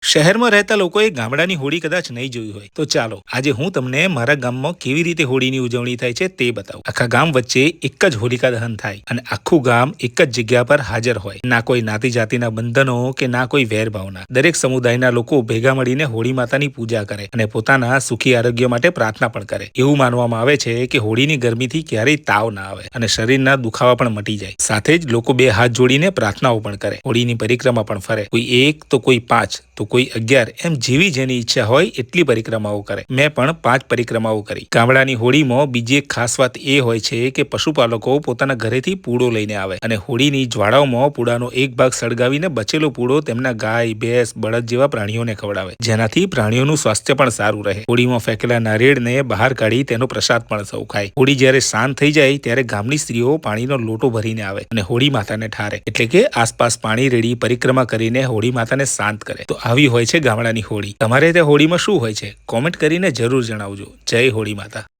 શહેરમાં રહેતા લોકોએ ગામડાની હોળી કદાચ નહીં જોઈ હોય તો ચાલો આજે હું તમને મારા ગામમાં કેવી રીતે હોળીની ઉજવણી થાય છે તે બતાવું। આખા ગામ વચ્ચે એક જ હોલિકા દહન થાય અને આખું ગામ એક જ જગ્યા પર હાજર હોય। ના કોઈ નાતી જાતિના બંધનો કે ના કોઈ વેર ભાવના। દરેક સમુદાયના લોકો ભેગા મળીને હોળી માતાની પૂજા કરે અને પોતાના સુખી આરોગ્ય માટે પ્રાર્થના પણ કરે। એવું માનવામાં આવે છે કે હોળીની ગરમીથી ક્યારેય તાવ ના આવે અને શરીરના દુખાવા પણ મટી જાય। સાથે જ લોકો બે હાથ જોડીને પ્રાર્થનાઓ પણ કરે। હોળીની પરિક્રમા પણ ફરે, કોઈ એક તો કોઈ પાંચ તો કોઈ 11 એમ જેવી જેની ઈચ્છા હોય એટલી પરિક્રમાઓ કરે। મેં પણ 5 પરિક્રમાઓ કરી। ગામડાની હોળીમાં બીજી એક ખાસ વાત એ હોય છે કે પશુપાલકો પોતાના ઘરેથી પૂડો લઈને આવે અને હોળીની જ્વાળાઓમાં પૂડાનો એક ભાગ સળગાવીને બચેલો પૂડો તેમના ગાય, ભેંસ, બળદ જેવા પ્રાણીઓને ખવડાવે, જેનાથી પ્રાણીઓનું સ્વાસ્થ્ય પણ સારું રહે। હોળીમાં ફેંકેલા નારિયેળને બહાર કાઢી તેનો પ્રસાદ પણ સૌ ખાય। હોળી જ્યારે શાંત થઈ જાય ત્યારે ગામની સ્ત્રીઓ પાણીનો લોટો ભરીને આવે અને હોળી માતાને ઠારે, એટલે કે આસપાસ પાણી રેડી પરિક્રમા કરીને હોળી માતાને શાંત કરે। તો આવી હોય છે ગામડાની હોળી। તમારે ત્યાં હોળીમાં શું હોય છે? કોમેન્ટ કરીને જરૂર જણાવજો। જય હોળી માતા।